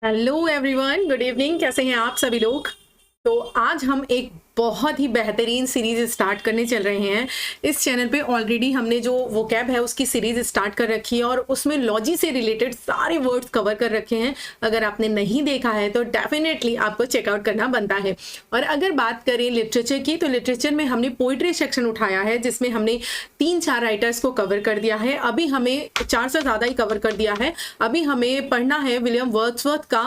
Hello everyone, good evening. कैसे हैं आप सभी लोग? तो आज हम एक बहुत ही बेहतरीन सीरीज स्टार्ट करने चल रहे हैं। इस चैनल पे ऑलरेडी हमने जो वोकैब है उसकी सीरीज स्टार्ट कर रखी है और उसमें लॉजी से रिलेटेड सारे वर्ड्स कवर कर रखे हैं। अगर आपने नहीं देखा है तो डेफिनेटली आपको चेकआउट करना बनता है। और अगर बात करें लिटरेचर की, तो लिटरेचर में हमने पोइट्री सेक्शन उठाया है जिसमें हमने 3-4 राइटर्स को कवर कर दिया है। अभी हमें 4 से ज़्यादा ही कवर कर दिया है। अभी हमें पढ़ना है विलियम वर्ड्सवर्थ का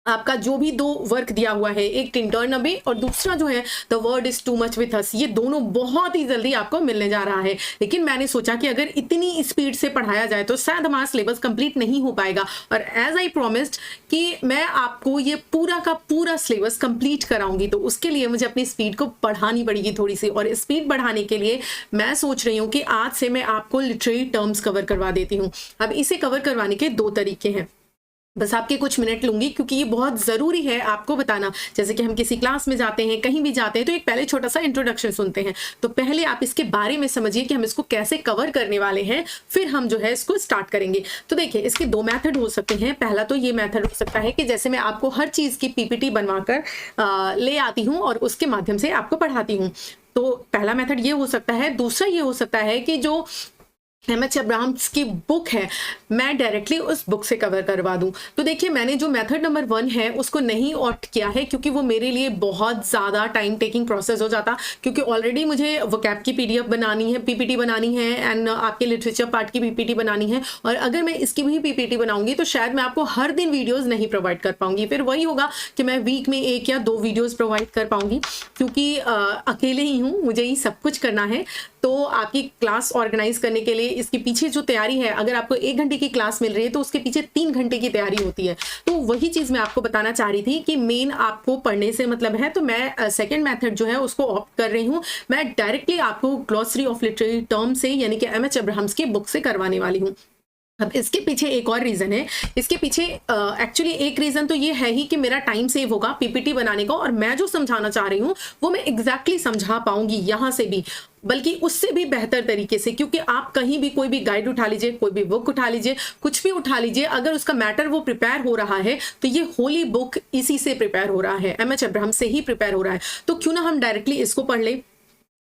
आपका जो भी 2 वर्क दिया हुआ है, एक टिंटर्न अबे और दूसरा जो है the word is too much with us. ये दोनों बहुत ही जल्दी आपको मिलने जा रहा है, लेकिन मैंने सोचा कि अगर इतनी स्पीड से पढ़ाया जाए तो शायद हमारा सिलेबस कंप्लीट नहीं हो पाएगा। और एज आई प्रॉमिस्ड कि मैं आपको ये पूरा का पूरा सिलेबस कंप्लीट कराऊंगी, तो उसके लिए मुझे अपनी स्पीड को बढ़ानी पड़ेगी थोड़ी सी। और स्पीड बढ़ाने के लिए मैं सोच रही हूँ कि आज से मैं आपको लिटरेरी टर्म्स कवर करवा देती हूँ। अब इसे कवर करवाने के 2 तरीके हैं। बस आपके कुछ मिनट लूंगी क्योंकि ये बहुत ज़रूरी है आपको बताना। जैसे कि हम किसी क्लास में जाते हैं, कहीं भी जाते हैं, तो एक पहले छोटा सा इंट्रोडक्शन सुनते हैं। तो पहले आप इसके बारे में समझिए कि हम इसको कैसे कवर करने वाले हैं, फिर हम जो है इसको स्टार्ट करेंगे। तो देखिए, इसके 2 मेथड हो सकते हैं। पहला तो ये मेथड हो सकता है कि जैसे मैं आपको हर चीज़ की पीपीटी बनवाकर ले आती हूँ और उसके माध्यम से आपको पढ़ाती हूँ। तो पहला मेथड ये हो सकता है। दूसरा ये हो सकता है कि जो एमएच अब्राहम्स की बुक है, मैं डायरेक्टली उस बुक से कवर करवा दूं। तो देखिए, मैंने जो मेथड नंबर 1 है उसको नहीं ऑप्ट किया है क्योंकि वो मेरे लिए बहुत ज़्यादा टाइम टेकिंग प्रोसेस हो जाता, क्योंकि ऑलरेडी मुझे वोकैब की पीडीएफ बनानी है, पीपीटी बनानी है एंड आपके लिटरेचर पार्ट की पीपीटी बनानी है। और अगर मैं इसकी भी पीपीटी बनाऊंगी तो शायद मैं आपको हर दिन वीडियोज़ नहीं प्रोवाइड कर पाऊंगी। फिर वही होगा कि मैं वीक में 1 या 2 वीडियोज़ प्रोवाइड कर पाऊंगी, क्योंकि अकेले ही हूँ, मुझे ही सब कुछ करना है। तो आपकी क्लास ऑर्गेनाइज करने के लिए इसके पीछे जो तैयारी है, अगर आपको 1 घंटे की क्लास मिल रही है तो उसके पीछे 3 घंटे की तैयारी होती है। तो वही चीज़ मैं आपको बताना चाह रही थी कि मेन आपको पढ़ने से मतलब है, तो मैं सेकंड मेथड जो है उसको ऑप्ट कर रही हूँ। मैं डायरेक्टली आपको ग्लॉसरी ऑफ लिटरेरी टर्म से, यानी कि एमएच अब्राहम्स की बुक से करवाने वाली हूँ। अब इसके पीछे एक और रीज़न है। इसके पीछे एक्चुअली एक रीज़न तो ये है ही कि मेरा टाइम सेव होगा पीपीटी बनाने का, और मैं जो समझाना चाह रही हूँ वो मैं एग्जैक्टली समझा पाऊंगी यहाँ से भी, बल्कि उससे भी बेहतर तरीके से। क्योंकि आप कहीं भी कोई भी गाइड उठा लीजिए, कोई भी बुक उठा लीजिए, कुछ भी उठा लीजिए, अगर उसका मैटर वो प्रिपेयर हो रहा है तो ये होली बुक इसी से प्रिपेयर हो रहा है, एमएच अब्राहम से ही प्रिपेयर हो रहा है। तो क्यों ना हम डायरेक्टली इसको पढ़ लें।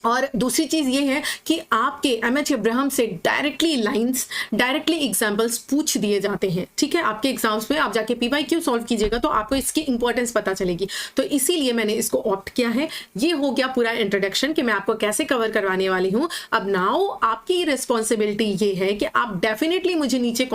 और दूसरी चीज़ ये है कि आपके एमएच अब्राहम से डायरेक्टली लाइंस, डायरेक्टली एग्जाम्पल्स पूछ दिए जाते हैं। ठीक है, आपके एग्जाम्स में आप जाके पीवाईक्यू सॉल्व कीजिएगा तो आपको इसकी इंपॉर्टेंस पता चलेगी। तो इसीलिए मैंने इसको ऑप्ट किया है। ये हो गया पूरा इंट्रोडक्शन कि मैं आपको कैसे कवर करवाने वाली हूँ। अब नाउ आपकी रिस्पॉन्सिबिलिटी ये है कि आप डेफिनेटली मुझे नीचे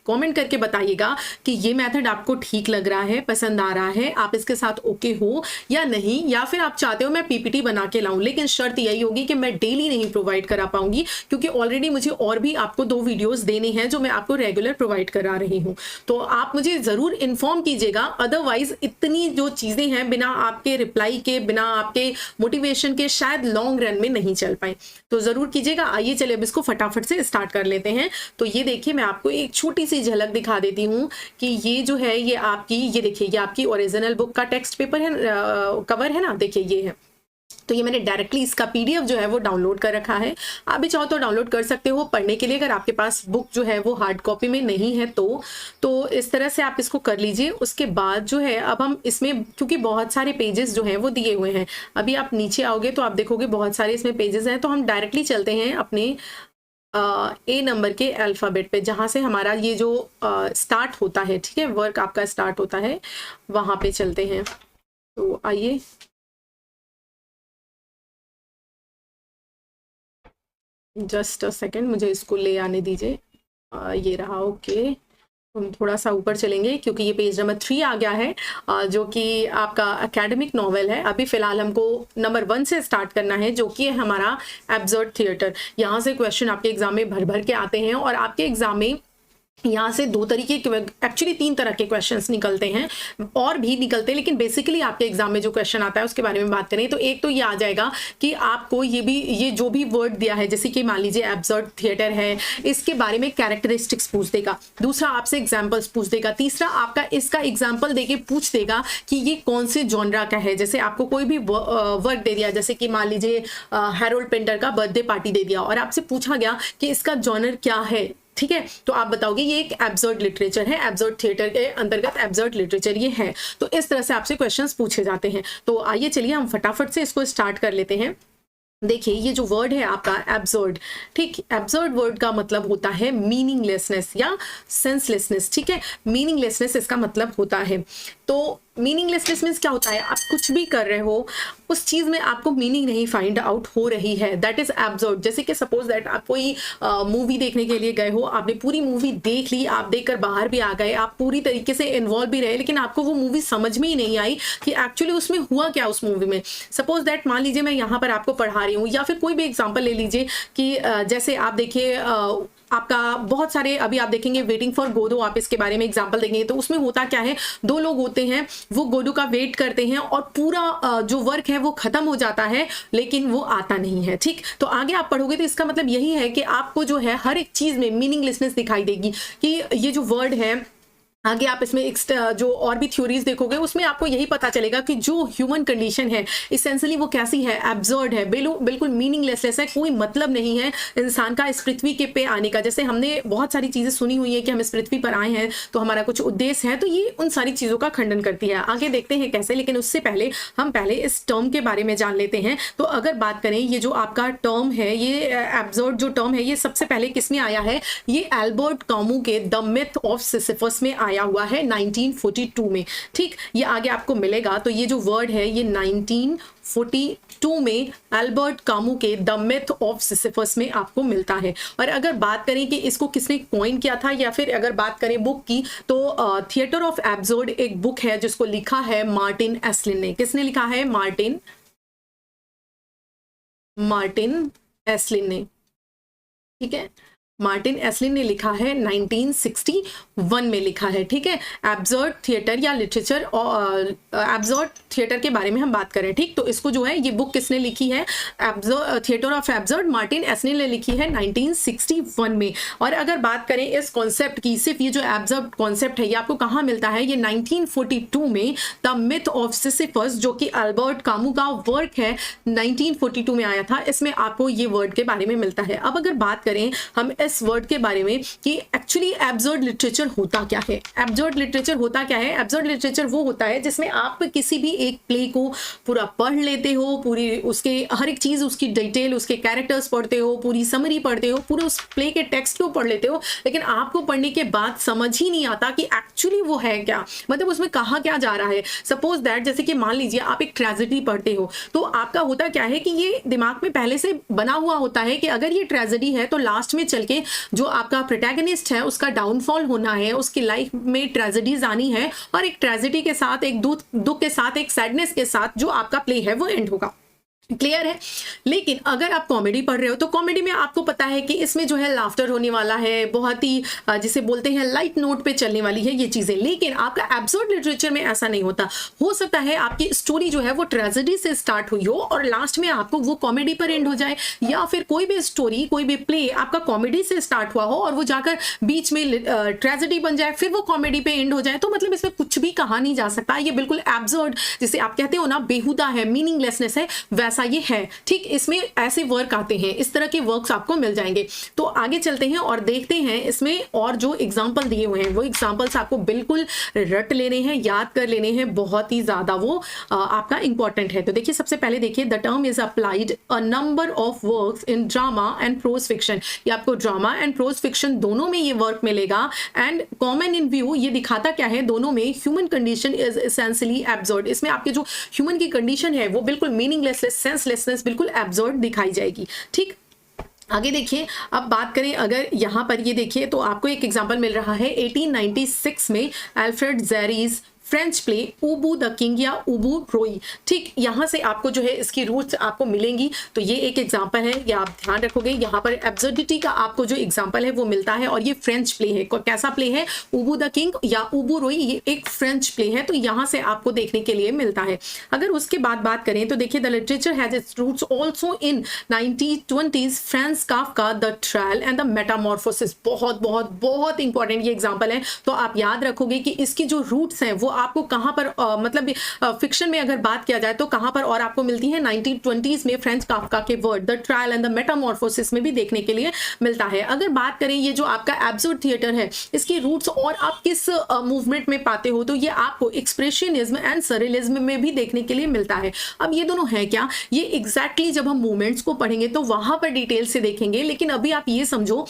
कमेंट करके बताइएगा कि ये मेथड आपको ठीक लग रहा है, पसंद आ रहा है, आप इसके साथ ओके हो या नहीं, या फिर आप चाहते हो मैं पीपीटी बना के लाऊं। लेकिन शर्त यही होगी कि मैं डेली नहीं प्रोवाइड करा पाऊंगी, क्योंकि ऑलरेडी मुझे और भी आपको 2 वीडियोस देने हैं जो मैं आपको रेगुलर प्रोवाइड करा रही हूँ। तो आप मुझे ज़रूर इन्फॉर्म कीजिएगा, अदरवाइज इतनी जो चीज़ें हैं बिना आपके रिप्लाई के, बिना आपके मोटिवेशन के शायद लॉन्ग रन में नहीं चल पाए। तो ज़रूर कीजिएगा। आइए चलिए अब इसको फटाफट से स्टार्ट कर लेते हैं। तो ये देखिए, मैं आपको एक छोटी सी झलक दिखा देती हूँ कि ये जो है ये आपकी, ये देखिए, ये आपकी ओरिजिनल बुक का टेक्स्ट पेपर है, कवर है ना, देखिए ये है। तो ये मैंने डायरेक्टली इसका पीडीएफ जो है वो डाउनलोड कर रखा है। आप भी चाहो तो डाउनलोड कर सकते हो पढ़ने के लिए, अगर आपके पास बुक जो है वो हार्ड कॉपी में नहीं है तो इस तरह से आप इसको कर लीजिए। उसके बाद जो है अब हम इसमें, क्योंकि बहुत सारे पेजेस जो हैं वो दिए हुए हैं, अभी आप नीचे आओगे तो आप देखोगे बहुत सारे इसमें पेजेस हैं। तो हम डायरेक्टली चलते हैं अपने ए नंबर के अल्फ़ाबेट पे, जहाँ से हमारा ये जो स्टार्ट होता है, ठीक है, वर्क आपका स्टार्ट होता है, वहाँ पे चलते हैं। तो आइए, जस्ट अ सेकेंड, मुझे इसको ले आने दीजिए। ये रहा, ओके। हम थोड़ा सा ऊपर चलेंगे क्योंकि ये पेज नंबर 3 आ गया है, जो कि आपका एकेडमिक नॉवेल है। अभी फिलहाल हमको नंबर 1 से स्टार्ट करना है, जो कि है हमारा एब्सर्ड थिएटर। यहाँ से क्वेश्चन आपके एग्जाम में भर भर के आते हैं, और आपके एग्जाम में यहाँ से 2 तरीके, एक्चुअली 3 तरह के क्वेश्चंस निकलते हैं, और भी निकलते हैं, लेकिन बेसिकली आपके एग्जाम में जो क्वेश्चन आता है उसके बारे में बात करें तो एक तो ये आ जाएगा कि आपको ये जो भी वर्ड दिया है, जैसे कि मान लीजिए एब्सर्ड थिएटर है, इसके बारे में कैरेक्टरिस्टिक्स पूछ देगा। दूसरा आपसे एग्जाम्पल्स पूछ देगा। तीसरा आपका इसका एग्जाम्पल देके पूछ देगा कि ये कौन से जॉनरा का है। जैसे आपको कोई भी वर्क दे दिया, जैसे कि मान लीजिए हैरोल्ड पिंटर का बर्थडे पार्टी दे दिया, और आपसे पूछा गया कि इसका जॉनर क्या है, ठीक है, तो आप बताओगे ये एक एब्सर्ड लिटरेचर है, एब्सर्ड थिएटर के अंतर्गत एब्सर्ड लिटरेचर ये है। तो इस तरह से आपसे क्वेश्चंस पूछे जाते हैं। तो आइए चलिए हम फटाफट से इसको स्टार्ट कर लेते हैं। देखिए ये जो वर्ड है आपका एब्सर्ड, ठीक, एब्सर्ड वर्ड का मतलब होता है मीनिंगलेसनेस या सेंसलेसनेस। ठीक है, मीनिंगलेसनेस इसका मतलब होता है। तो मीनिंगलेसनेस मीन्स क्या होता है, आप कुछ भी कर रहे हो उस चीज में आपको मीनिंग नहीं फाइंड आउट हो रही है, दैट इज एब्सर्ड। जैसे कि सपोज दैट आप कोई मूवी देखने के लिए गए हो, आपने पूरी मूवी देख ली, आप देखकर बाहर भी आ गए, आप पूरी तरीके से इन्वॉल्व भी रहे, लेकिन आपको वो मूवी समझ में ही नहीं आई कि एक्चुअली उसमें हुआ क्या उस मूवी में। सपोज दैट मान लीजिए मैं यहाँ पर आपको पढ़ा रही हूँ, या फिर कोई भी एग्जाम्पल ले लीजिए कि जैसे आप देखिए आपका बहुत सारे अभी आप देखेंगे वेटिंग फॉर गोदो, आप इसके बारे में एग्जांपल देखेंगे तो उसमें होता क्या है, दो लोग होते हैं, वो गोदो का वेट करते हैं और पूरा जो वर्क है वो खत्म हो जाता है लेकिन वो आता नहीं है। ठीक, तो आगे आप पढ़ोगे तो इसका मतलब यही है कि आपको जो है हर एक चीज में मीनिंगलेसनेस दिखाई देगी कि ये जो वर्ड है। आगे आप इसमें एक जो और भी थ्योरीज देखोगे उसमें आपको यही पता चलेगा कि जो ह्यूमन कंडीशन है इसेंशियली वो कैसी है, एब्सर्ड है, बिल्कुल मीनिंगलेस है, कोई मतलब नहीं है इंसान का इस पृथ्वी के पे आने का। जैसे हमने बहुत सारी चीजें सुनी हुई है कि हम इस पृथ्वी पर आए हैं तो हमारा कुछ उद्देश्य है, तो ये उन सारी चीजों का खंडन करती है। आगे देखते हैं कैसे, लेकिन उससे पहले हम पहले इस टर्म के बारे में जान लेते हैं। तो अगर बात करें ये जो आपका टर्म है, ये एब्सर्ड जो टर्म है ये सबसे पहले किसमें आया है, ये एल्बर्ट कामू के द मिथ ऑफ सिसिफस में आया हुआ है 1942 में। ठीक, ये आगे आपको मिलेगा। तो ये जो वर्ड है ये 1942 में एल्बर्ट कामू के द मिथ ऑफ सिसिफस में आपको मिलता है। और अगर बात करें कि इसको किसने कॉइन किया था, या फिर अगर बात करें बुक की, तो थिएटर ऑफ एब्सर्ड एक बुक है जिसको लिखा है मार्टिन एस्लिन ने। किसने लिखा है, मार्टिन एस्लिन ने। ठीक है, मार्टिन एस्लिन ने लिखा है 1961 में लिखा है। ठीक है, एब्सर्ड थिएटर या लिटरेचर, एब्सर्ड थिएटर के बारे में हम बात करें। ठीक, तो इसको जो है ये बुक किसने लिखी है, थिएटर ऑफ एब्सर्ड, मार्टिन एस्लिन ने लिखी है 1961 में। और अगर बात करें इस कॉन्सेप्ट की, सिर्फ ये जो एब्सर्ड कॉन्सेप्ट है ये आपको कहाँ मिलता है, ये 1942 में द मिथ ऑफ सिसिफस जो कि एल्बर्ट कामू का वर्क है 1942 में आया था, इसमें आपको ये वर्ड के बारे में मिलता है। अब अगर बात करें हम इस वर्ड के बारे में कि एक्चुअली एब्सर्ड लिटरेचर होता क्या है, एब्सर्ड लिटरेचर होता क्या है, एब्सर्ड लिटरेचर वो होता है जिसमें आप किसी भी एक प्ले को पूरा पढ़ लेते हो, पूरी उसके हर एक चीज, उसकी डिटेल, उसके कैरेक्टर्स पढ़ते हो, पूरी समरी पढ़ते हो, पूरे उस प्ले के टेक्स्ट को पढ़ लेते हो, लेकिन आपको पढ़ने के बाद समझ ही नहीं आता कि एक्चुअली वो है क्या, मतलब उसमें कहा क्या जा रहा है। सपोज दैट जैसे कि मान लीजिए आप एक ट्रेजेडी पढ़ते हो, तो आपका होता क्या है कि ये दिमाग में पहले से बना हुआ होता है कि अगर ये ट्रेजेडी है तो लास्ट में चल के जो आपका प्रोटैगनिस्ट है उसका डाउनफॉल होना है, उसकी लाइफ में ट्रेजेडीज आनी है, और एक ट्रेजेडी के साथ, एक दुख के साथ, एक सैडनेस के साथ जो आपका प्ले है वो एंड होगा। क्लियर है। लेकिन अगर आप कॉमेडी पढ़ रहे हो तो कॉमेडी में आपको पता है कि इसमें जो है लाफ्टर होने वाला है, बहुत ही जिसे बोलते हैं लाइट नोट पे चलने वाली है ये चीजें। लेकिन आपका एब्सर्ड लिटरेचर में ऐसा नहीं होता। हो सकता है आपकी स्टोरी जो है वो ट्रेजेडी से स्टार्ट हुई हो और लास्ट में आपको वो कॉमेडी पर एंड हो जाए, या फिर कोई भी स्टोरी, कोई भी प्ले आपका कॉमेडी से स्टार्ट हुआ हो और वो जाकर बीच में ट्रेजेडी बन जाए, फिर वो कॉमेडी पे एंड हो जाए। तो मतलब इसमें कुछ भी कहा नहीं जा सकता, ये बिल्कुल एब्सर्ड, जिसे आप कहते हो ना बेहुदा है, मीनिंगलेसनेस है, वैसा ये है। ठीक, इसमें ऐसे वर्क आते हैं, इस तरह के वर्क्स आपको मिल जाएंगे। तो आगे चलते हैं और देखते हैं इसमें और जो एग्जांपल दिए हुए हैं वो एग्जांपल्स आपको बिल्कुल रट लेने हैं, याद कर लेने हैं, बहुत ही ज्यादा वो आपका इंपॉर्टेंट है। तो देखिए सबसे पहले देखिए, the term is applied a number of works in drama and pros fiction. ये आपको ड्रामा एंड प्रोज फिक्शन दोनों में ये वर्क मिलेगा। एंड कॉमन इन व्यू, ये दिखाता क्या है, दोनों में human condition is essentially absurd. इसमें आपके जो ह्यूमन की कंडीशन है वो बिल्कुल मीनिंगलेस, सेंसलेसनेस बिल्कुल एब्सर्ड दिखाई जाएगी। ठीक, आगे देखिए, अब बात करें अगर यहाँ पर ये देखिए तो आपको एक एग्जांपल मिल रहा है 1896 में Alfred Jarry's French play Ubu the king या उबू रोई। ठीक, यहाँ से आपको जो है इसकी रूट्स आपको मिलेंगी। तो ये एक एग्जांपल है, ये आप ध्यान रखोगे। यहाँ पर एब्सर्डिटी का आपको जो एग्जांपल है वो मिलता है, और ये फ्रेंच प्ले है। कैसा प्ले है, उबू द किंग या उबू रोई, ये एक फ्रेंच प्ले है। तो यहाँ से आपको देखने के लिए मिलता है। अगर उसके बाद बात करें तो देखिए, the literature has its roots also in 1920s Franz Kafka the Trial and the Metamorphosis. बहुत बहुत बहुत इंपॉर्टेंट ये एग्जाम्पल है। तो आप याद रखोगे कि इसकी जो रूट्स हैं वो आपको कहाँ पर मतलब फिक्शन में अगर बात किया जाए तो कहाँ पर और आपको मिलती है 1920s में फ्रेंच काफ्का के word the Trial and the Metamorphosis में भी देखने के लिए मिलता है। अगर बात करें ये जो आपका एब्सर्ड थिएटर है, इसकी रूट्स और आप किस मूवमेंट में पाते हो, तो ये आपको एक्सप्रेशनिज्म एंड सरेलिज्म में भी देखने के लिए मिलता है। अब ये दोनों है क्या, ये एग्जैक्टली जब हम मूवमेंट्स को पढ़ेंगे तो वहां पर डिटेल से देखेंगे, लेकिन अभी आप ये समझो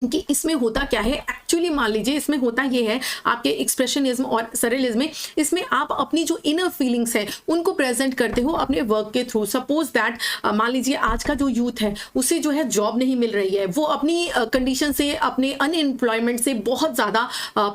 कि इसमें होता क्या है। एक्चुअली मान लीजिए इसमें होता ये है आपके एक्सप्रेशनिज्म और सरेलिज्म में, इसमें आप अपनी जो इनर फीलिंग्स है उनको प्रेजेंट करते हो अपने वर्क के थ्रू। सपोज दैट मान लीजिए आज का जो यूथ है उसे जो है जॉब नहीं मिल रही है, वो अपनी कंडीशन से, अपने अनएम्प्लॉयमेंट से बहुत ज़्यादा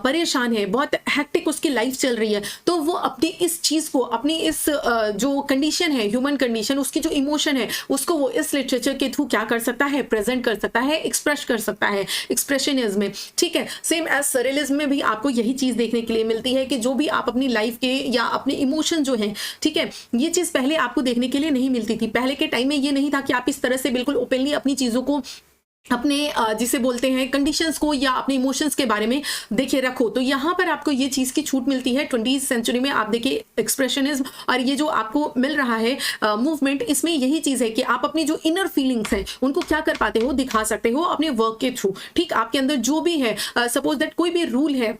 परेशान है, बहुत हैक्टिक उसकी लाइफ चल रही है, तो वो अपनी इस चीज़ को, अपनी इस जो कंडीशन है, ह्यूमन कंडीशन, उसकी जो इमोशन है उसको वो इस लिटरेचर के थ्रू क्या कर सकता है, प्रेजेंट कर सकता है, एक्सप्रेस कर सकता है एक्सप्रेशनिज्म में। ठीक है, सेम एज सरेलिज्म में भी आपको यही चीज देखने के लिए मिलती है कि जो भी आप अपनी लाइफ के या अपने इमोशन जो हैं, ठीक है, ये चीज पहले आपको देखने के लिए नहीं मिलती थी। पहले के टाइम में ये नहीं था कि आप इस तरह से बिल्कुल ओपनली अपनी चीजों को, अपने जिसे बोलते हैं कंडीशंस को या अपने इमोशंस के बारे में देखिए रखो। तो यहाँ पर आपको ये चीज़ की छूट मिलती है 20वीं सेंचुरी में। आप देखिए एक्सप्रेशनिज्म और ये जो आपको मिल रहा है मूवमेंट, इसमें यही चीज़ है कि आप अपनी जो इनर फीलिंग्स हैं उनको क्या कर पाते हो, दिखा सकते हो अपने वर्क के थ्रू। ठीक, आपके अंदर जो भी है, सपोज दैट कोई भी रूल है,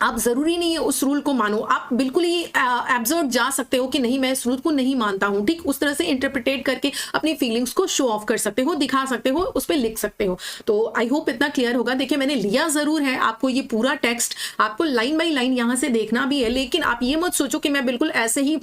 आप जरूरी नहीं है उस रूल को मानो, आप बिल्कुल ही एब्जर्व जा सकते हो कि नहीं मैं इस रूल को नहीं मानता हूं। ठीक, उस तरह से इंटरप्रिटेट करके अपनी फीलिंग्स को शो ऑफ कर सकते हो, दिखा सकते हो, उस पर लिख सकते हो। तो आई होप इतना क्लियर होगा। देखिए मैंने लिया जरूर है आपको ये पूरा टेक्स्ट, आपको लाइन बाई लाइन यहां से देखना भी है, लेकिन आप ये मत सोचो कि मैं बिल्कुल ऐसे ही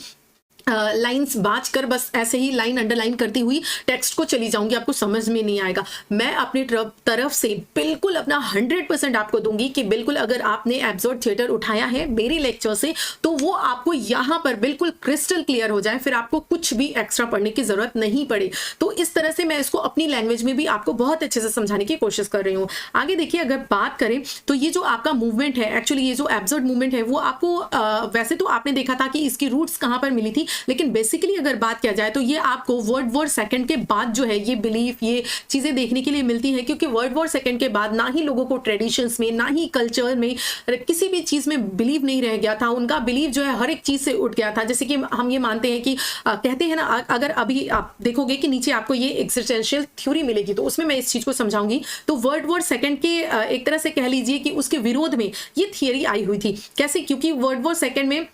लाइंस बाज कर बस ऐसे ही लाइन अंडरलाइन करती हुई टेक्स्ट को चली जाऊंगी, आपको समझ में नहीं आएगा। मैं अपनी तरफ से बिल्कुल अपना 100% आपको दूंगी कि बिल्कुल अगर आपने एब्सर्ड थिएटर उठाया है मेरे लेक्चर से तो वो आपको यहाँ पर बिल्कुल क्रिस्टल क्लियर हो जाए, फिर आपको कुछ भी एक्स्ट्रा पढ़ने की जरूरत नहीं पड़े। तो इस तरह से मैं इसको अपनी लैंग्वेज में भी आपको बहुत अच्छे से समझाने की कोशिश कर रही हूँ। आगे देखिए, अगर बात करें तो ये जो आपका मूवमेंट है, एक्चुअली ये जो एब्सर्ड मूवमेंट है वो आपको वैसे तो आपने देखा था कि इसकी रूट्स कहाँ पर मिली थी, लेकिन बेसिकली अगर बात किया जाए तो ये आपको वर्ल्ड वॉर सेकंड के बाद जो है ये बिलीफ, ये चीजें देखने के लिए मिलती है, क्योंकि वर्ल्ड वॉर सेकंड के बाद ना ही लोगों को ट्रेडिशंस में, ना ही कल्चर में, किसी भी चीज में बिलीव नहीं रह गया था। उनका बिलीव जो है हर एक चीज से उठ गया था। जैसे कि हम ये मानते हैं कि कहते हैं ना, अगर अभी आप देखोगे कि नीचे आपको ये एक्जिस्टेंशियल थ्योरी मिलेगी तो उसमें मैं इस चीज को समझाऊंगी। तो वर्ल्ड वॉर सेकंड के एक तरह से कह लीजिए कि उसके विरोध में ये थियरी आई हुई थी। कैसे? क्योंकि वर्ल्ड वॉर सेकंड में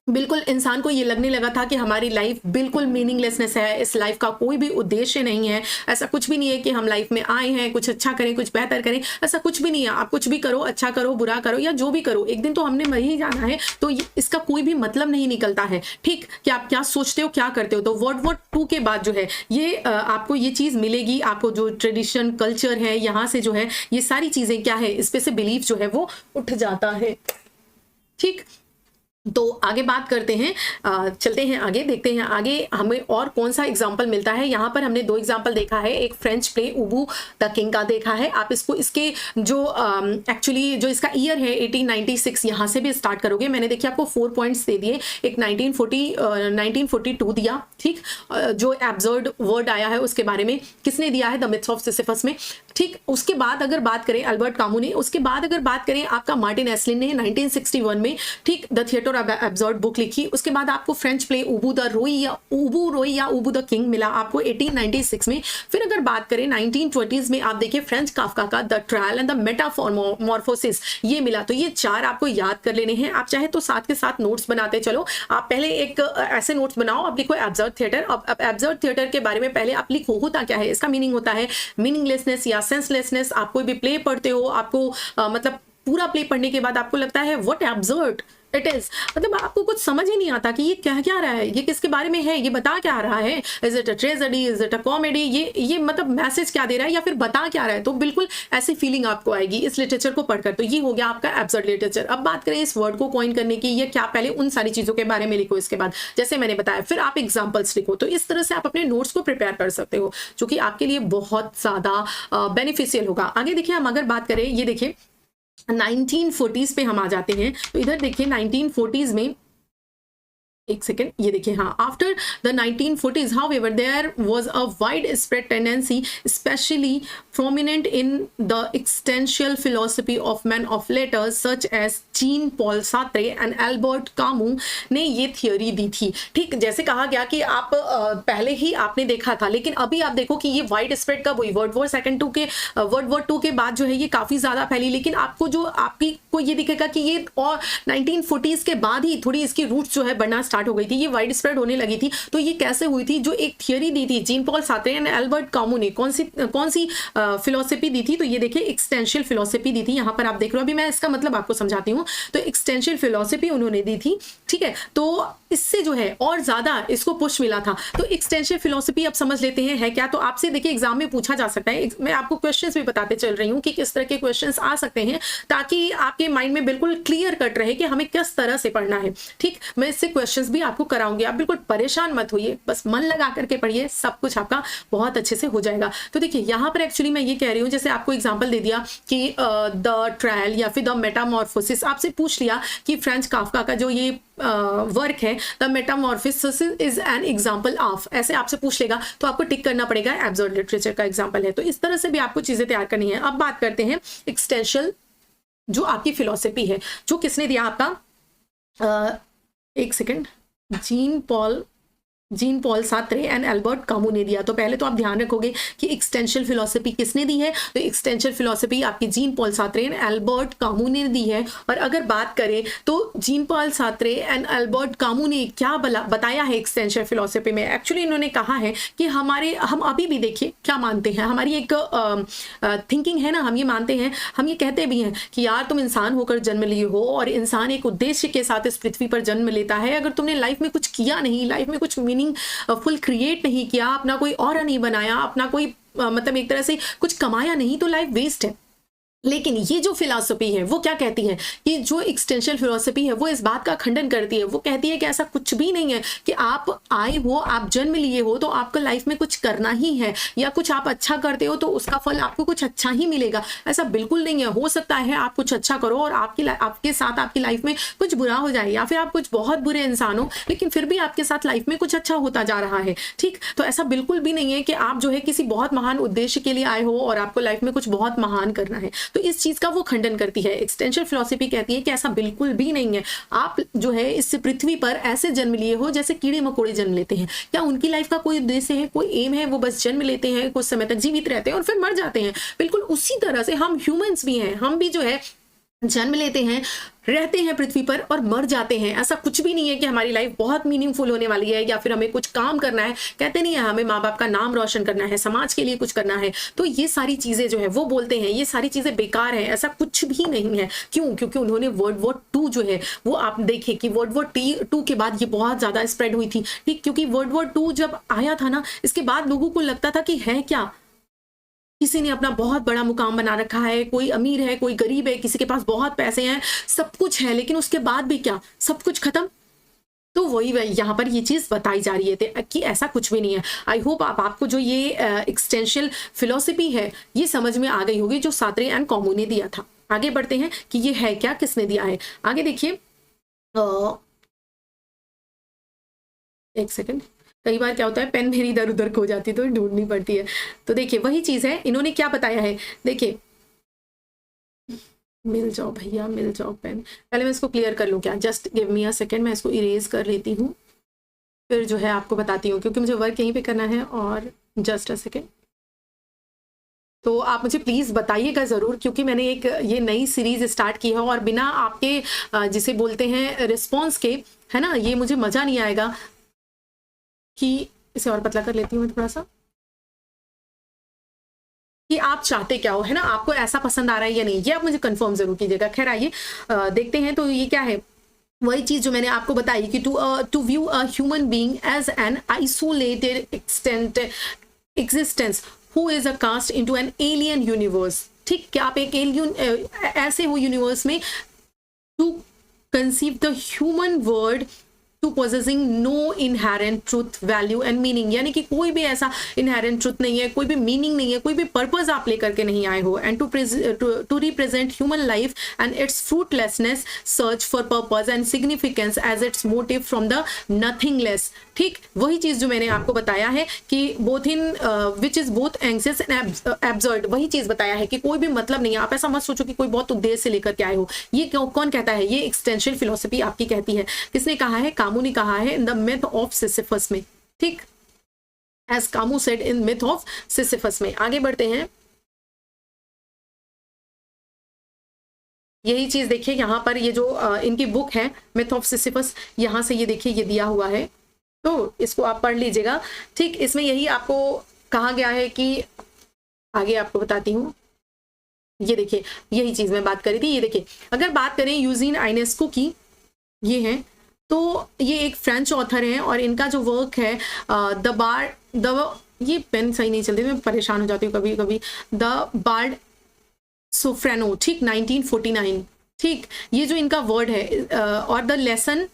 बिल्कुल इंसान को ये लगने लगा था कि हमारी लाइफ बिल्कुल मीनिंगलेसनेस है, इस लाइफ का कोई भी उद्देश्य नहीं है, ऐसा कुछ भी नहीं है कि हम लाइफ में आए हैं कुछ अच्छा करें, कुछ बेहतर करें, ऐसा कुछ भी नहीं है। आप कुछ भी करो, अच्छा करो, बुरा करो या जो भी करो, एक दिन तो हमने मर ही जाना है, तो इसका कोई भी मतलब नहीं निकलता है। ठीक, कि आप क्या सोचते हो, क्या करते हो। तो वर्ल्ड वॉर 2 के बाद जो है ये आपको ये चीज मिलेगी, आपको जो ट्रेडिशन कल्चर है यहाँ से जो है ये सारी चीजें क्या है, इस पे से बिलीफ जो है वो उठ जाता है। ठीक, तो आगे बात करते हैं, चलते हैं आगे, देखते हैं आगे हमें और कौन सा एग्जाम्पल मिलता है। यहाँ पर हमने 2 एग्जाम्पल देखा है, एक French play Ubu the king का देखा है। आप इसको इसके जो एक्चुअली जो इसका ईयर है 1896 यहाँ से भी स्टार्ट करोगे। मैंने देखिए आपको 4 पॉइंट्स दे दिए, एक 1942 दिया। ठीक, जो एब्सर्ड वर्ड आया है उसके बारे में किसने दिया है, द मिथ्स ऑफ सिसिफस में। ठीक, उसके बाद अगर बात करें अल्बर्ट कामू ने, उसके बाद अगर बात करें आपका मार्टिन एस्लिन ने 1961 में ठीक द थिएटर एब्सर्ड बुक लिखी। उसके बाद आपको फ्रेंच प्ले उबू रोई या उबू द किंग मिला आपको 1896 में। फिर अगर बात करें 1920s में आप देखिए फ्रेंच काफ्का का the Trial and the Metamorphosis ये मिला। तो ये 4 आपको याद कर लेने हैं। आप चाहे तो साथ के साथ नोट्स बनाते चलो। आप पहले एक ऐसे नोट्स बनाओ, आप लिखो एब्सर्ड थिएटर। अब एब्सर्ड थिएटर के बारे में पहले आप लिखो होता क्या है, इसका मीनिंग होता है मीनिंगलेसनेस या सेंसलेसनेस। आप कोई भी प्ले पढ़ते हो, आपको मतलब पूरा प्ले पढ़ने के बाद आपको लगता है व्हाट एब्सर्ड इट इज, मतलब आपको कुछ समझ ही नहीं आता कि ये क्या क्या रहा है, ये किसके बारे में है, ये बता क्या रहा है, is it a tragedy, is it a comedy, ये मतलब मैसेज क्या दे रहा है या फिर बता क्या रहा है। तो बिल्कुल ऐसी फीलिंग आपको आएगी इस लिटरेचर को पढ़कर। तो ये हो गया आपका एब्सर्ड लिटरेचर। अब बात करें इस वर्ड को कॉइन करने की, ये क्या, पहले उन सारी चीजों के बारे में लिखो, इसके बाद जैसे मैंने बताया फिर आप एग्जाम्पल्स लिखो। तो इस तरह से आप अपने नोट्स को प्रिपेयर कर सकते हो, जो कि आपके लिए बहुत ज्यादा बेनिफिशियल होगा। आगे देखिए, हम अगर बात करें, ये देखिए 1940s पे हम आ जाते हैं। तो इधर देखिए 1940s में एक सेकेंड, ये देखिए, हाँ, after the 1940s however there was a widespread tendency especially prominent in the existential philosophy of men of letters such as Jean Paul Sartre and Albert Camus ने ये थियोरी दी थी। ठीक, जैसे कहा गया कि आप पहले ही आपने देखा था, लेकिन अभी आप देखो कि ये वाइड स्प्रेड कब हुई, वर्ल्ड वॉर टू के बाद जो है ये काफी ज्यादा फैली, लेकिन आपको जो आपकी को ये दिखेगा कि ये और 1940s के बाद ही थोड़ी इसकी रूट्स जो है बढ़ना स्टार्ट हो गई थी, ये वाइड स्प्रेड होने लगी थी। तो ये कैसे हुई थी, जो एक थियोरी दी थी Jean Paul Sartre and Albert Camus ने, कौन सी फिलोसफी दी थी, तो ये देखिए एक्सटेंशियल फिलोसफी दी थी। यहाँ पर आप देख रहे हो, अभी मैं इसका मतलब आपको समझाती हूँ। तो एक्सटेंशियल फिलोसफी उन्होंने दी थी, ठीक है। तो इससे जो है और ज्यादा इसको पुश मिला था। तो एक्सटेंशियल फिलोसफी अब समझ लेते हैं है क्या। तो आपसे देखिए एग्जाम में पूछा जा सकता है, मैं आपको क्वेश्चंस भी बताते चल रही हूँ कि किस तरह के क्वेश्चंस आ सकते हैं, ताकि आपके माइंड में बिल्कुल क्लियर कट रहे कि हमें किस तरह से पढ़ना है। ठीक, मैं इससे क्वेश्चंस भी आपको कराऊंगी, आप बिल्कुल परेशान मत होइए, बस मन लगा करके पढ़िए, सब कुछ आपका बहुत अच्छे से हो जाएगा। तो देखिए यहाँ पर एक्चुअली मैं ये कह रही हूँ, जैसे आपको एग्जाम्पल दे दिया कि द ट्रायल या फिर द मेटामॉर्फोसिस, आपसे पूछ लिया कि फ्रेंच काफ्का का जो ये वर्क है the Metamorphosis is an example of, ऐसे आपसे पूछ लेगा तो आपको टिक करना पड़ेगा एब्सर्ड लिटरेचर का एग्जाम्पल है। तो इस तरह से भी आपको चीजें तैयार करनी है। अब बात करते हैं एक्सटेंशियल जो आपकी फिलॉसफी है, जो किसने दिया आपका, एक second, Jean Paul Sartre and Albert Camus ने दिया। तो पहले तो आप ध्यान रखोगे कि एक्सटेंशियल फिलॉसफी किसने दी है, तो एक्सटेंशियल फिलॉसफी आपकी Jean Paul Sartre and Albert Camus ने दी है। और अगर बात करें तो Jean Paul Sartre and Albert Camus ने क्या बताया है एक्सटेंशियल फिलॉसफी में, एक्चुअली इन्होंने कहा है कि हम अभी भी देखिए क्या मानते हैं, हमारी एक थिंकिंग है ना, हम ये मानते हैं, हम ये कहते भी हैं कि यार तुम इंसान होकर जन्म लिए हो और इंसान एक उद्देश्य के साथ इस पृथ्वी पर जन्म लेता है। अगर तुमने लाइफ में कुछ किया नहीं, लाइफ में कुछ फुल क्रिएट नहीं किया, अपना कोई और नहीं बनाया, अपना कोई मतलब एक तरह से कुछ कमाया नहीं, तो लाइफ वेस्ट है। लेकिन ये जो फिलॉसफी है वो क्या कहती है कि जो एक्सटेंशियल फिलॉसफी है वो इस बात का खंडन करती है। वो कहती है कि ऐसा कुछ भी नहीं है कि आप आए हो, आप जन्म लिए हो तो आपको लाइफ में कुछ करना ही है, या कुछ आप अच्छा करते हो तो उसका फल आपको कुछ अच्छा ही मिलेगा। ऐसा बिल्कुल नहीं है। हो सकता है आप कुछ अच्छा करो और आपके साथ आपकी लाइफ में कुछ बुरा हो जाए, या फिर आप कुछ बहुत बुरे इंसान हो लेकिन फिर भी आपके साथ लाइफ में कुछ अच्छा होता जा रहा है। ठीक, तो ऐसा बिल्कुल भी नहीं है कि आप जो है किसी बहुत महान उद्देश्य के लिए आए हो और आपको लाइफ में कुछ बहुत महान करना है। तो इस चीज का वो खंडन करती है। एक्सटेंशियल फिलॉसफी कहती है कि ऐसा बिल्कुल भी नहीं है। आप जो है इस पृथ्वी पर ऐसे जन्म लिए हो जैसे कीड़े मकोड़े जन्म लेते हैं। क्या उनकी लाइफ का कोई उद्देश्य है, कोई एम है? वो बस जन्म लेते हैं, कुछ समय तक जीवित रहते हैं और फिर मर जाते हैं। बिल्कुल उसी तरह से हम ह्यूमंस भी हैं, हम भी जो है जन्म लेते हैं, रहते हैं पृथ्वी पर और मर जाते हैं। ऐसा कुछ भी नहीं है कि हमारी लाइफ बहुत मीनिंगफुल होने वाली है या फिर हमें कुछ काम करना है। कहते नहीं है हमें माँ बाप का नाम रोशन करना है, समाज के लिए कुछ करना है। तो ये सारी चीजें जो है वो बोलते हैं ये सारी चीजें बेकार है, ऐसा कुछ भी नहीं है। क्यों? क्योंकि उन्होंने वर्ल्ड वॉर 2 जो है वो आप देखिए कि वर्ल्ड वॉर 2 के बाद ये बहुत ज्यादा स्प्रेड हुई थी। ठीक, क्योंकि वर्ल्ड वॉर 2 जब आया था ना, इसके बाद लोगों को लगता था कि है क्या, किसी ने अपना बहुत बड़ा मुकाम बना रखा है, कोई अमीर है, कोई गरीब है, किसी के पास बहुत पैसे हैं, सब कुछ है, लेकिन उसके बाद भी क्या, सब कुछ खत्म। तो वही यहाँ पर ये चीज बताई जा रही है कि ऐसा कुछ भी नहीं है। आई होप आपको जो ये एक्सटेंशियल फिलॉसफी है ये समझ में आ गई होगी, जो सार्त्रे एंड कामू ने दिया था। आगे बढ़ते हैं कि ये है क्या, किसने दिया है। आगे देखिए, एक सेकेंड, कई बार क्या होता है पेन मेरी इधर उधर खो जाती है तो ढूंढनी पड़ती है। तो देखिए वही चीज है, इन्होंने क्या बताया है। देखिए, मिल जाओ भैया, मिल जाओ पेन। पहले मैं इसको क्लियर कर लूँ क्या, just give me a second, मैं इसको इरेज कर लेती हूँ, फिर जो है आपको बताती हूँ, क्योंकि मुझे वर्क यहीं पे करना है। और जस्ट अ सेकेंड, तो आप मुझे प्लीज़ बताइएगा ज़रूर, क्योंकि मैंने एक ये नई सीरीज़ स्टार्ट की है और बिना आपके जिसे बोलते हैं रिस्पॉन्स के, है ना, ये मुझे मज़ा नहीं आएगा। कि इसे और पतला कर लेती हूँ मैं थोड़ा सा, कि आप चाहते क्या हो, है ना, आपको ऐसा पसंद आ रहा है या नहीं, ये आप मुझे कंफर्म जरूर कीजिएगा। खैर आइए देखते हैं। तो ये क्या है, वही चीज जो मैंने आपको बताई कि to view a human being as an isolated existence who is a cast into an alien universe. ठीक, क्या आप एक एलियन ऐसे हो यूनिवर्स में, to conceive the human word to possessing no inherent truth value and meaning, यानी कि कोई भी ऐसा इनहेरेंट ट्रूथ नहीं है, कोई भी मीनिंग नहीं है, कोई भी पर्पज आप लेकर के नहीं आए हो। And to represent human life and its fruitlessness, search for purpose and significance as its motive from the nothingless. ठीक, वही चीज जो मैंने आपको बताया है कि both in which is both anxious and absurd, वही चीज बताया है कि कोई भी मतलब नहीं है। आप ऐसा मत सोचो कि कोई बहुत उद्देश्य से लेकर के आए हो। ये कौन कहता है? ये एक्सटेंशियल फिलोसफी आपकी कहती है। किसने कहा है? कामू ने कहा है in the Myth of Sisyphus में। ठीक, as Camus said in Myth of Sisyphus में। आगे बढ़ते हैं। यही चीज देखिए यहाँ पर, ये जो इनकी बुक है मिथ ऑफ सिसिफस, यहाँ से ये देखिए ये दिया हुआ है, तो इसको आप पढ़ लीजिएगा। ठीक, इसमें यही आपको कहा गया है कि, आगे आपको बताती हूँ। ये देखिए यही चीज मैं बात करी थी। ये देखिए, अगर बात करें यूजीन आइनेस्को की, ये है, तो ये एक फ्रेंच ऑथर है और इनका जो वर्क है ये पेन सही नहीं चलती, मैं परेशान हो जाती हूँ कभी कभी। द बार्ड सोफ्रेनो, ठीक, 1949। ठीक, ये जो इनका वर्ड है, और द लेसन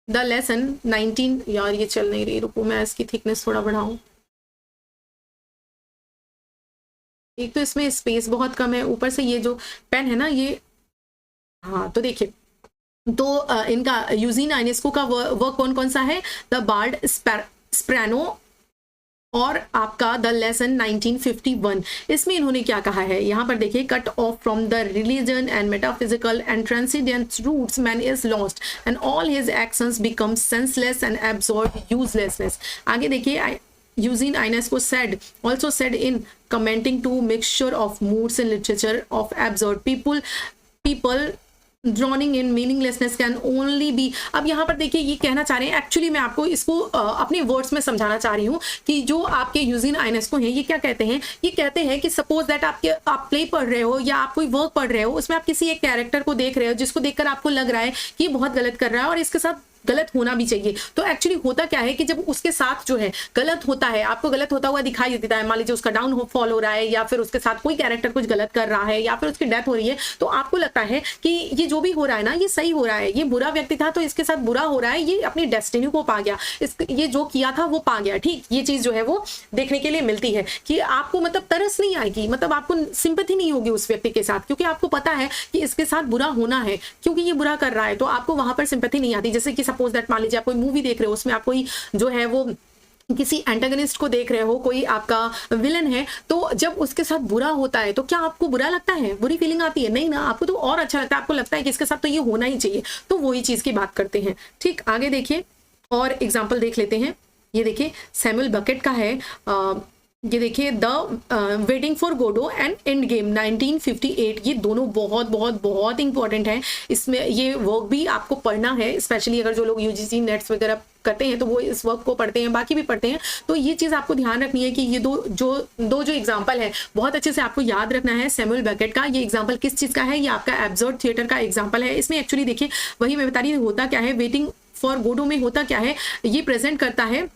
19, यार ये चल नहीं रही, रुको मैं इसकी थिकनेस थोड़ा बढ़ाऊं। एक तो इसमें स्पेस बहुत कम है, ऊपर से ये जो पेन है ना ये, हाँ, तो देखिए, तो इनका यूजीन आइनेस्को का वर्क कौन कौन सा है? द बार्ड स्प्रैनो और आपका द लेसन 1951। इसमें इन्होंने क्या कहा है? यहाँ पर देखिए, cut off from the religion and metaphysical and transcendent roots man is lost and all his actions become senseless and absorb uselessness. आगे देखिए, Eugene Ionesco also said in commenting to mixture of moods in literature of absurd people drowning in meaninglessness can only be। अब यहाँ पर देखिए ये कहना चाह रहे हैं, एक्चुअली मैं आपको इसको अपने वर्ड्स में समझाना चाह रही हूँ कि जो आपके यूजीन आइनेस्को हैं ये क्या कहते हैं? ये कहते हैं कि सपोज दैट आप प्ले पढ़ रहे हो या आप कोई वर्क पढ़ रहे हो, उसमें आप किसी एक कैरेक्टर को देख रहे हो जिसको देखकर आपको लग रहा है कि ये बहुत गलत कर रहा है और इसके साथ गलत होना भी चाहिए। तो एक्चुअली होता क्या है कि जब उसके साथ जो है गलत होता है, आपको गलत होता हुआ दिखाई देता है, मान लीजिए उसका डाउन फॉल हो रहा है या फिर उसके साथ कोई कैरेक्टर कुछ गलत कर रहा है या फिर उसकी डेथ हो रही है, तो आपको लगता है कि ये जो भी हो रहा है ना ये सही हो रहा है, ये बुरा व्यक्ति था तो इसके साथ बुरा हो रहा है, ये अपनी डेस्टिनी को पा गया, ये जो किया था वो पा गया। ठीक, ये चीज जो है वो देखने के लिए मिलती है कि आपको मतलब तरस नहीं आएगी, मतलब आपको सिंपैथी नहीं होगी उस व्यक्ति के साथ, क्योंकि आपको पता है कि इसके साथ बुरा होना है, क्योंकि ये बुरा कर रहा है, तो आपको वहां पर सिंपैथी नहीं आती। जैसे कि सपोज दैट मान लीजिए आप कोई मूवी देख रहे हो, उसमें आप कोई जो है वो किसी एंटागनिस्ट को देख रहे हो, कोई आपका विलन है, तो जब उसके साथ बुरा होता है तो क्या आपको बुरा लगता है? बुरी फीलिंग आती है? नहीं ना, आपको तो और अच्छा लगता है, आपको लगता है कि इसके साथ तो ये होना ही चाहिए। तो वही चीज की बात करते हैं। ठीक, आगे देखिए और एग्जाम्पल देख लेते हैं। ये देखिए सैमुअल बेकेट का है, ये देखिए the waiting for Godot and end game 1958। ये दोनों बहुत बहुत बहुत इंपॉर्टेंट है। इसमें ये वर्क भी आपको पढ़ना है, स्पेशली अगर जो लोग यूजीसी नेट्स वगैरह करते हैं तो वो इस वर्क को पढ़ते हैं, बाकी भी पढ़ते हैं। तो ये चीज़ आपको ध्यान रखनी है कि ये दो जो एग्जाम्पल है बहुत अच्छे से आपको याद रखना है। सैमुअल बेकेट का ये एग्जाम्पल किस चीज़ का है? ये आपका एब्सर्ड थिएटर का एग्जाम्पल है। इसमें एक्चुअली देखिए वही मैं बता रही हूँ, होता क्या है वेटिंग फॉर गोडो में होता क्या है, ये प्रेजेंट करता है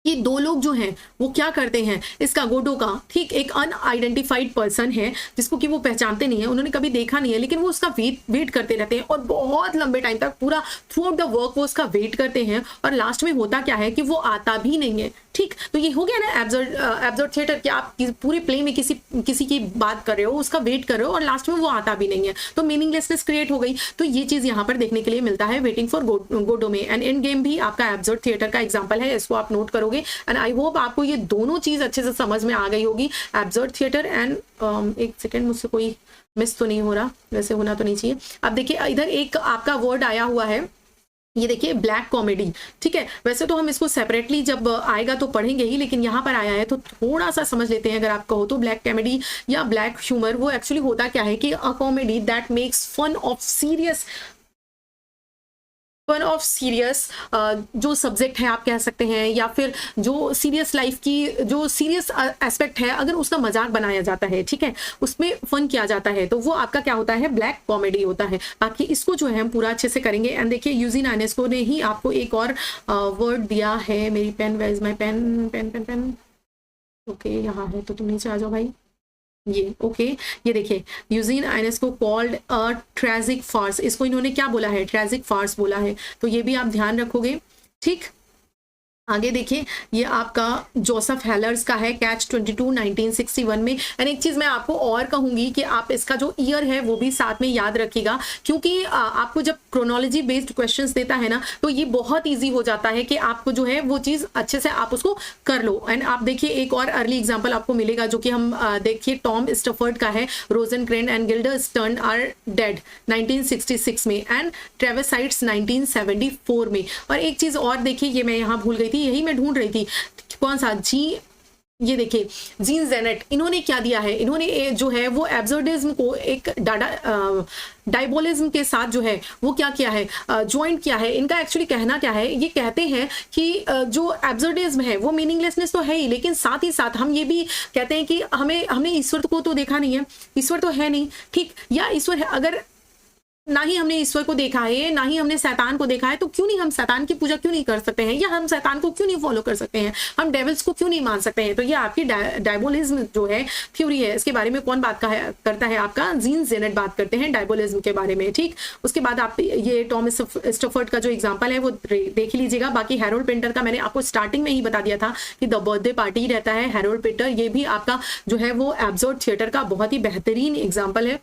कि दो लोग जो हैं वो क्या करते हैं, इसका गोडो का, ठीक, एक अनआइडेंटिफाइड पर्सन है जिसको कि वो पहचानते नहीं है, उन्होंने कभी देखा नहीं है, लेकिन वो उसका वेट करते रहते हैं और बहुत लंबे टाइम तक पूरा थ्रू आउट द वर्क वो उसका वेट करते हैं और लास्ट में होता क्या है कि वो आता भी नहीं है। ठीक, तो ये हो गया ना एब्सर्ड थिएटर कि आप पूरे प्ले में किसी की बात कर रहे हो, उसका वेट कर रहे हो और लास्ट में वो आता भी नहीं है, तो मीनिंगलेसनेस क्रिएट हो गई। तो ये चीज यहाँ पर देखने के लिए मिलता है वेटिंग फॉर गोडो में। एंड एंड गेम भी आपका एब्सर्ड थिएटर का एग्जाम्पल है, इसको आप नोट करोगे। एंड आई होप आपको ये दोनों चीज अच्छे से समझ में आ गई होगी, एब्सर्ड थिएटर एंड एक सेकेंड, मुझसे कोई मिस तो नहीं हो रहा, वैसे होना तो नहीं चाहिए। अब देखिए इधर एक आपका वर्ड आया हुआ है, ये देखिए ब्लैक कॉमेडी। ठीक है, वैसे तो हम इसको सेपरेटली जब आएगा तो पढ़ेंगे ही, लेकिन यहाँ पर आया है तो थोड़ा सा समझ लेते हैं। अगर आप कहो तो ब्लैक कॉमेडी या ब्लैक ह्यूमर, वो एक्चुअली होता क्या है कि a comedy that makes fun of serious जो सब्जेक्ट है आप कह सकते हैं, या फिर जो सीरियस लाइफ की जो सीरियस एस्पेक्ट है अगर उसका मजाक बनाया जाता है, ठीक है, उसमें फन किया जाता है, तो वो आपका क्या होता है, ब्लैक कॉमेडी होता है। बाकी इसको जो है हम पूरा अच्छे से करेंगे। एंड देखिए यूजीन आइनेस्को ने ही आपको एक और वर्ड दिया है। मेरी pen, where is my pen, okay यहाँ है, तो तुम नीचे आ जाओ भाई। ये ओके, ये देखिए Eugene Ionesco called a tragic farce, इसको इन्होंने क्या बोला है, ट्रेजिक फार्स बोला है। तो ये भी आप ध्यान रखोगे। ठीक, आगे देखिए, ये आपका जोसेफ हेलर्स का है, कैच 22 1961 में। एंड एक चीज़ मैं आपको और कहूँगी कि आप इसका जो ईयर है वो भी साथ में याद रखिएगा, क्योंकि आपको जब क्रोनोलॉजी बेस्ड क्वेश्चंस देता है ना, तो ये बहुत ईजी हो जाता है कि आपको जो है वो चीज़ अच्छे से आप उसको कर लो। एंड आप देखिए एक और अर्ली एग्जाम्पल आपको मिलेगा, जो कि हम देखिए टॉम स्टफर्ड का है, Rosencrantz and Guildenstern are dead 1966 में, एंड ट्रेविस साइट्स 1974 में। और एक चीज़ और देखिए, ये मैं यहाँ भूल गई थी, यही मैं ढूंढ रही थी, कौन सा ये देखिए जीन जेनेट, इन्होंने क्या दिया है, इन्होंने जो है वो एब्सर्डिज्म को एक डायबोलिज्म के साथ जो है वो क्या किया है, ज्वाइंट किया है। इनका एक्चुअली कहना क्या है, ये कहते हैं कि जो एब्सर्डिज्म है वो मीनिंगलेसनेस तो है ही, लेकिन साथ ही साथ हम ये भी कहते हैं कि हमने ईश्वर को तो देखा नहीं है, ईश्वर तो है नहीं, ठीक, या ईश्वर है, अगर ना ही हमने ईश्वर को देखा है, ना ही हमने शैतान को देखा है, तो क्यों नहीं हम शैतान की पूजा क्यों नहीं कर सकते हैं, या हम शैतान को क्यों नहीं फॉलो कर सकते हैं, हम डेविल्स को क्यों नहीं मान सकते हैं। तो ये आपकी डायबोलिज्म जो है थ्योरी है, इसके बारे में कौन बात करता है, आपका जीन जेनेट बात करते हैं डायबोलिज्म के बारे में, ठीक। उसके बाद आप ये टॉम स्टफर्ड का जो एग्जाम्पल है वो देख लीजिएगा। बाकी हैरोल्ड पिंटर का मैंने आपको स्टार्टिंग में ही बता दिया था कि द बर्थडे पार्टी रहता है, हैरोल्ड पिंटर, ये भी आपका जो है वो एब्सर्ड थिएटर का बहुत ही बेहतरीन एग्जाम्पल है।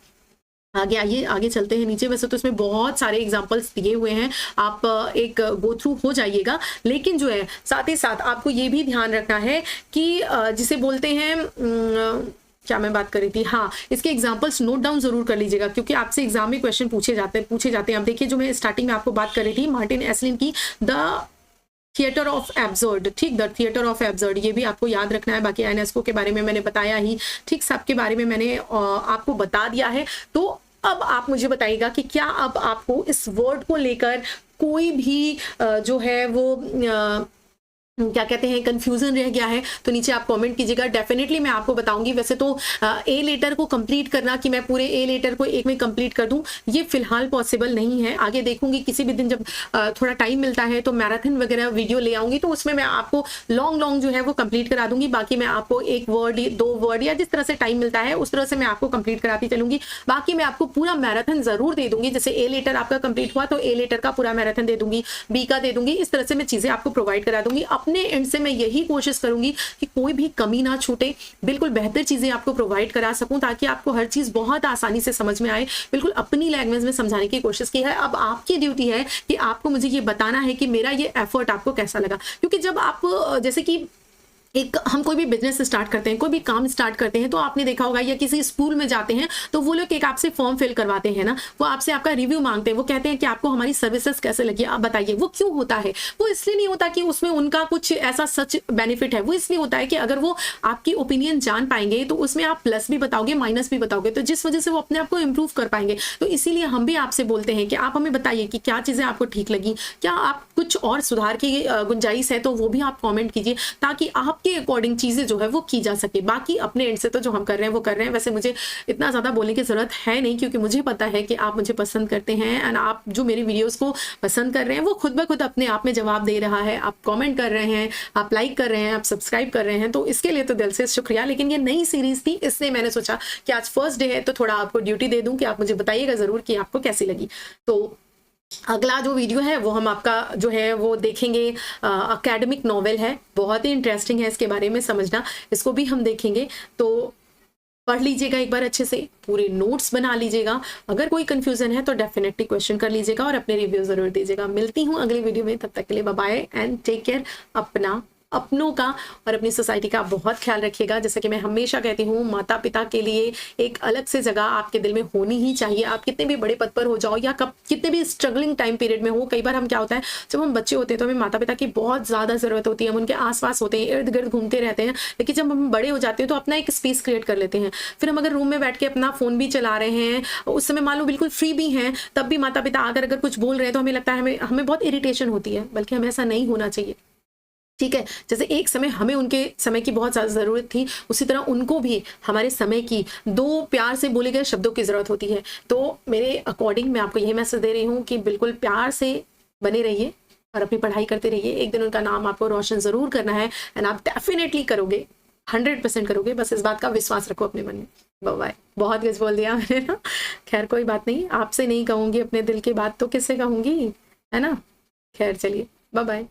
आगे आइए, आगे चलते हैं नीचे। वैसे तो इसमें बहुत सारे एग्जांपल्स दिए हुए हैं, आप एक गो थ्रू हो जाइएगा, लेकिन जो है साथ ही साथ आपको ये भी ध्यान रखना है कि जिसे बोलते हैं क्या मैं बात कर रही थी, हाँ, इसके एग्जांपल्स नोट डाउन जरूर कर लीजिएगा, क्योंकि आपसे एग्जाम में क्वेश्चन पूछे जाते हैं। अब देखिए, जो मैं स्टार्टिंग में आपको बात कर रही थी मार्टिन एस्लिन की, द थिएटर ऑफ एब्सर्ड, ठीक, द थिएटर ऑफ एब्सर्ड, ये भी आपको याद रखना है। बाकी यूनेस्को के बारे में मैंने बताया ही, ठीक, सबके बारे में मैंने आपको बता दिया है। तो अब आप मुझे बताइएगा कि क्या अब आपको इस वर्ड को लेकर कोई भी जो है वो क्या कहते हैं कंफ्यूजन रह गया है, तो नीचे आप कमेंट कीजिएगा, डेफिनेटली मैं आपको बताऊंगी। वैसे तो ए लेटर को कंप्लीट करना, कि मैं पूरे ए लेटर को एक में कंप्लीट कर दूं, ये फिलहाल पॉसिबल नहीं है। आगे देखूंगी किसी भी दिन जब थोड़ा टाइम मिलता है तो मैराथन वगैरह वीडियो ले आऊंगी, तो उसमें मैं आपको लॉन्ग जो है वो कंप्लीट करा दूंगी। बाकी मैं आपको एक वर्ड, 2 वर्ड, या जिस तरह से टाइम मिलता है उस तरह से मैं आपको कंप्लीट कराती चलूंगी। बाकी मैं आपको पूरा मैराथन जरूर दे दूंगी, जैसे ए लेटर आपका कंप्लीट हुआ तो ए लेटर का पूरा मैराथन दे दूंगी, बी का दे दूंगी, इस तरह से मैं चीजें आपको प्रोवाइड करा दूंगी। अपने एंड से मैं यही कोशिश करूंगी कि कोई भी कमी ना छूटे, बिल्कुल बेहतर चीजें आपको प्रोवाइड करा सकूं, ताकि आपको हर चीज बहुत आसानी से समझ में आए। बिल्कुल अपनी लैंग्वेज में समझाने की कोशिश की है। अब आपकी ड्यूटी है कि आपको मुझे ये बताना है कि मेरा ये एफर्ट आपको कैसा लगा, क्योंकि जब आप जैसे कि हम कोई भी बिजनेस स्टार्ट करते हैं, कोई भी काम स्टार्ट करते हैं, तो आपने देखा होगा, या किसी स्कूल में जाते हैं तो वो लोग एक आपसे फॉर्म फिल करवाते हैं ना, वो आपसे आपका रिव्यू मांगते हैं, वो कहते हैं कि आपको हमारी सर्विसेज कैसे लगी, आप बताइए। वो क्यों होता है? वो इसलिए नहीं होता कि उसमें उनका कुछ ऐसा सच बेनिफिट है, वो इसलिए होता है कि अगर वो आपकी ओपिनियन जान पाएंगे तो उसमें आप प्लस भी बताओगे, माइनस भी बताओगे, तो जिस वजह से वो अपने आप को इम्प्रूव कर पाएंगे। तो इसीलिए हम भी आपसे बोलते हैं कि आप हमें बताइए कि क्या चीजें आपको ठीक लगी, क्या आप कुछ और सुधार की गुंजाइश है, तो वो भी आप कॉमेंट कीजिए, ताकि आपके अकॉर्डिंग चीजें जो है वो की जा सके। बाकी अपने एंड से तो जो हम कर रहे हैं वो कर रहे हैं। वैसे मुझे इतना ज्यादा बोलने की जरूरत है नहीं, क्योंकि मुझे पता है कि आप मुझे पसंद करते हैं, एंड आप जो मेरी वीडियोस को पसंद कर रहे हैं वो खुद ब खुद अपने आप में जवाब दे रहा है। आप कमेंट कर रहे हैं, आप लाइक कर रहे हैं, आप सब्सक्राइब कर रहे हैं, तो इसके लिए तो दिल से शुक्रिया। लेकिन ये नई सीरीज थी, इसलिए मैंने सोचा कि आज फर्स्ट डे है तो थोड़ा आपको ड्यूटी दे दूं कि आप मुझे बताइएगा जरूर कि आपको कैसी लगी। तो अगला जो वीडियो है वो हम आपका जो है वो देखेंगे, एकेडमिक नॉवेल है, बहुत ही इंटरेस्टिंग है, इसके बारे में समझना, इसको भी हम देखेंगे। तो पढ़ लीजिएगा एक बार अच्छे से, पूरे नोट्स बना लीजिएगा। अगर कोई कंफ्यूजन है तो डेफिनेटली क्वेश्चन कर लीजिएगा और अपने रिव्यू जरूर दीजिएगा। मिलती हूँ अगली वीडियो में, तब तक के लिए bye bye and take care. अपनों का और अपनी सोसाइटी का बहुत ख्याल रखिएगा। जैसे कि मैं हमेशा कहती हूँ, माता पिता के लिए एक अलग से जगह आपके दिल में होनी ही चाहिए। आप कितने भी बड़े पद पर हो जाओ, या कितने भी स्ट्रगलिंग टाइम पीरियड में हो, कई बार हम क्या होता है, जब हम बच्चे होते हैं तो हमें माता पिता की बहुत ज़्यादा ज़रूरत होती है, हम उनके आसपास होते हैं, इर्द गिर्द घूमते रहते हैं। लेकिन जब हम बड़े हो जाते हैं तो अपना एक स्पेस क्रिएट कर लेते हैं। फिर हम अगर रूम में बैठ के अपना फ़ोन भी चला रहे हैं, उस समय मान लो बिल्कुल फ्री भी हैं, तब भी माता पिता आकर अगर कुछ बोल रहे हैं तो हमें लगता है हमें बहुत इरिटेशन होती है, बल्कि हमें ऐसा नहीं होना चाहिए। ठीक है, जैसे एक समय हमें उनके समय की बहुत ज़्यादा ज़रूरत थी, उसी तरह उनको भी हमारे समय की 2 प्यार से बोले गए शब्दों की ज़रूरत होती है। तो मेरे अकॉर्डिंग मैं आपको यही मैसेज दे रही हूँ कि बिल्कुल प्यार से बने रहिए और अपनी पढ़ाई करते रहिए। एक दिन उनका नाम आपको रोशन ज़रूर करना है, एंड आप डेफिनेटली करोगे, 100% करोगे। बस इस बात का विश्वास रखो अपने मन में। Bye bye. बहुत कुछ बोल दिया मैंने ना, खैर कोई बात नहीं, आपसे नहीं कहूँगी अपने दिल की बात तो किससे कहूँगी, है ना। खैर चलिए, बाय बाय।